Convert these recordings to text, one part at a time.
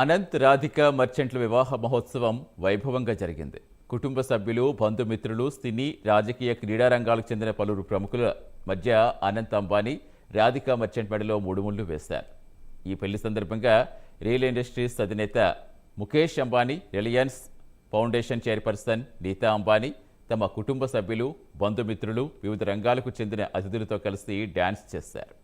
అనంత్ రాధిక మర్చెంట్ల వివాహ మహోత్సవం వైభవంగా జరిగింది. కుటుంబ సభ్యులు, బంధుమిత్రులు, సినీ, రాజకీయ, క్రీడా రంగాలకు చెందిన పలువురు ప్రముఖుల మధ్య అనంత్ అంబానీ, రాధిక మర్చెంట్ మెడలో మూడుముళ్లు వేశారు. ఈ పెళ్లి సందర్భంగా రియల్ ఇండస్ట్రీస్ అధినేత Mukesh Ambani, Reliance foundation chairperson Nita Ambani తమ కుటుంబ సభ్యులు, బంధుమిత్రులు, వివిధ రంగాలకు చెందిన అతిథులతో కలిసి డ్యాన్స్ చేశారు.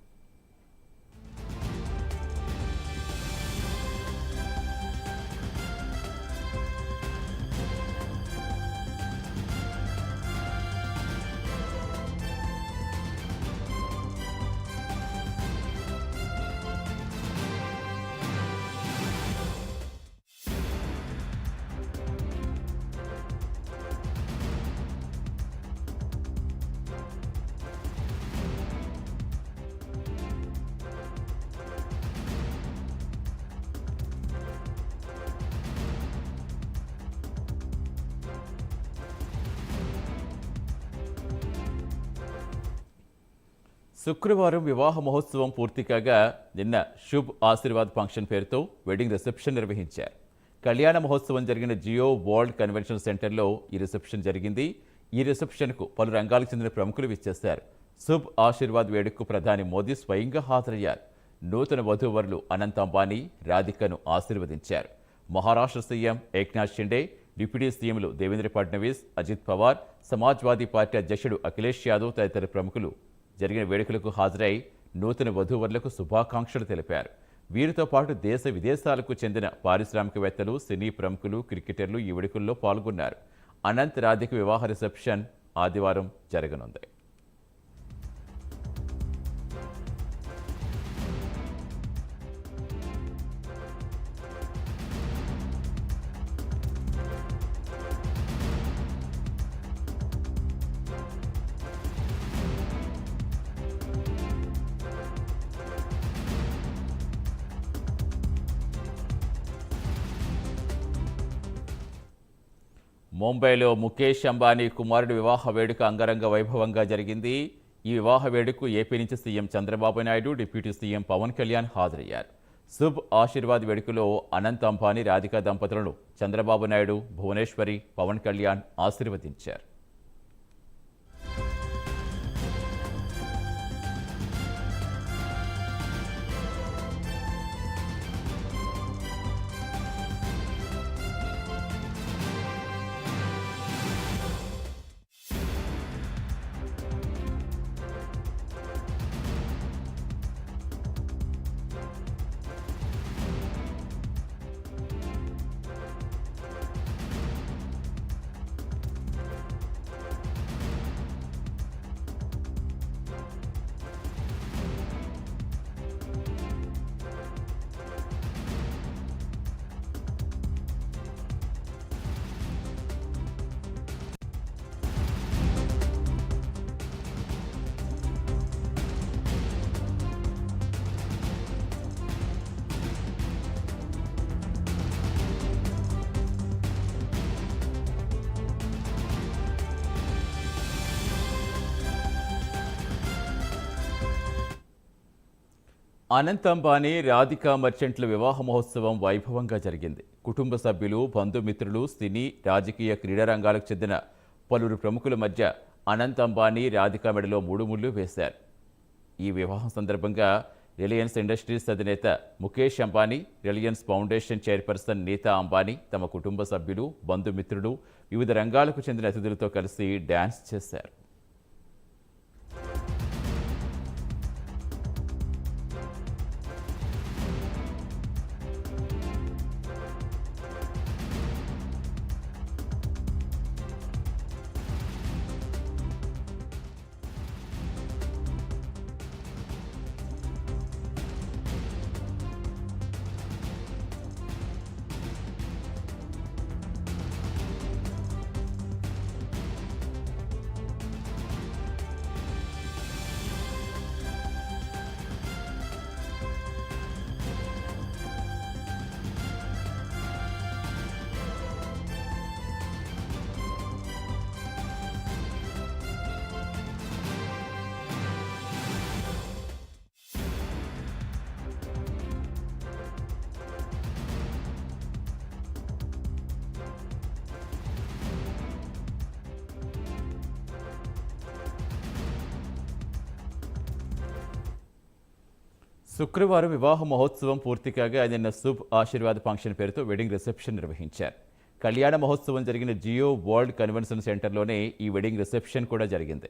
శుక్రవారం వివాహ మహోత్సవం పూర్తి కాగా నిన్న శుభ్ ఆశీర్వాద్ ఫంక్షన్ పేరుతో వెడ్డింగ్ రిసెప్షన్ నిర్వహించారు. కళ్యాణ మహోత్సవం జరిగిన జియో వరల్డ్ కన్వెన్షన్ సెంటర్లో ఈ రిసెప్షన్ జరిగింది. ఈ రిసెప్షన్కు పలు రంగాలకు చెందిన ప్రముఖులు విచ్చేశారు. శుభ్ ఆశీర్వాద్ వేడుకకు ప్రధాని మోదీ స్వయంగా హాజరయ్యారు. నూతన వధూవరులు అనంత్ అంబానీ, రాధికను ఆశీర్వదించారు. మహారాష్ట్ర సీఎం ఏక్నాథ్ షిండే, డిప్యూటీ సీఎంలు దేవేంద్ర ఫడ్నవీస్, అజిత్ పవార్, సమాజ్వాదీ పార్టీ అధ్యక్షుడు అఖిలేష్ యాదవ్ తదితర ప్రముఖులు జరిగిన వేడుకలకు హాజరై నూతన వధూవరులకు శుభాకాంక్షలు తెలిపారు. వీరితో పాటు దేశ విదేశాలకు చెందిన పారిశ్రామికవేత్తలు, సినీ ప్రముఖులు, క్రికెటర్లు ఈ వేడుకల్లో పాల్గొన్నారు. అనంత్ రాధిక వివాహ రిసెప్షన్ ఆదివారం జరగనుంది. ముంబైలో ముఖేష్ అంబానీ కుమారుడి వివాహ వేడుక అంగరంగ వైభవంగా జరిగింది. ఈ వివాహ వేడుకకు ఏపీ నుంచి CM Chandrababu Naidu, deputy CM Pavan Kalyan హాజరయ్యారు. శుభ్ ఆశీర్వాద్ వేడుకలో అనంత్ అంబానీ, రాధిక దంపతులను చంద్రబాబు నాయుడు, భువనేశ్వరి, పవన్ కళ్యాణ్ ఆశీర్వదించారు. అనంత్ అంబానీ, రాధిక మర్చెంట్ల వివాహ మహోత్సవం వైభవంగా జరిగింది. కుటుంబ సభ్యులు, బంధుమిత్రులు, సినీ, రాజకీయ, క్రీడా రంగాలకు చెందిన పలువురు ప్రముఖుల మధ్య అనంత్ అంబానీ, రాధిక మెడలో మూడుముళ్లు వేశారు. ఈ వివాహం సందర్భంగా రిలయన్స్ ఇండస్ట్రీస్ అధినేత Mukesh Ambani, Reliance foundation chairperson Nita Ambani తమ కుటుంబ సభ్యులు, బంధుమిత్రులు, వివిధ రంగాలకు చెందిన అతిథులతో కలిసి డ్యాన్స్ చేశారు. శుక్రవారం వివాహ మహోత్సవం పూర్తి కాగా నిన్న శుభ్ ఆశీర్వాద్ ఫంక్షన్ పేరుతో వెడ్డింగ్ రిసెప్షన్ నిర్వహించారు. కళ్యాణ మహోత్సవం జరిగిన జియో వరల్డ్ కన్వెన్షన్ సెంటర్లోనే ఈ వెడ్డింగ్ రిసెప్షన్ కూడా జరిగింది.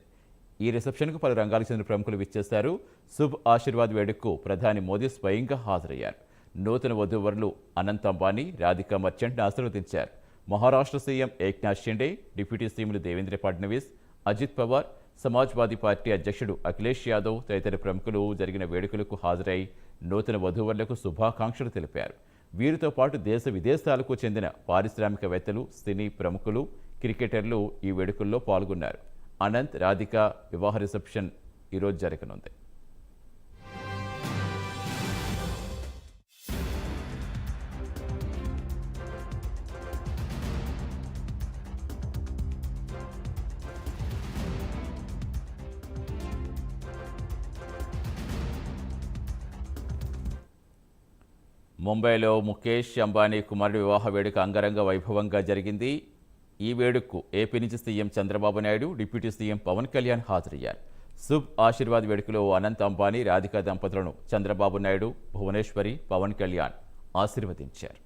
ఈ రిసెప్షన్కు పలు రంగాలకు చెందిన ప్రముఖులు విచ్చేశారు. శుభ్ ఆశీర్వాద్ వేడుకకు ప్రధాని మోదీ స్వయంగా హాజరయ్యారు. నూతన వధూవరులు అనంత్ అంబానీ, రాధికా మర్చెంట్ను ఆశీర్వదించారు. మహారాష్ట్ర సీఎం ఏక్నాథ్ షిండే, డిప్యూటీ సీఎంలు దేవేంద్ర ఫడ్నవీస్, అజిత్ పవార్, సమాజ్వాదీ పార్టీ అధ్యక్షుడు అఖిలేష్ యాదవ్ తదితర ప్రముఖులు జరిగిన వేడుకలకు హాజరై నూతన వధూవరులకు శుభాకాంక్షలు తెలిపారు. వీరితో పాటు దేశ విదేశాలకు చెందిన పారిశ్రామికవేత్తలు, సినీ ప్రముఖులు, క్రికెటర్లు ఈ వేడుకల్లో పాల్గొన్నారు. అనంత్, రాధిక వివాహ రిసెప్షన్ ఈరోజు జరగనుంది. ముంబైలో ముఖేష్ అంబానీ కుమారుడి వివాహ వేడుక అంగరంగ వైభవంగా జరిగింది. ఈ వేడుకకు ఏపీ నుంచి CM Chandrababu Naidu, deputy CM Pavan Kalyan హాజరయ్యారు. శుభ్ ఆశీర్వాద్ వేడుకలో అనంత్ అంబానీ, రాధికా దంపతులను చంద్రబాబు నాయుడు, భువనేశ్వరి, పవన్ కళ్యాణ్ ఆశీర్వదించారు.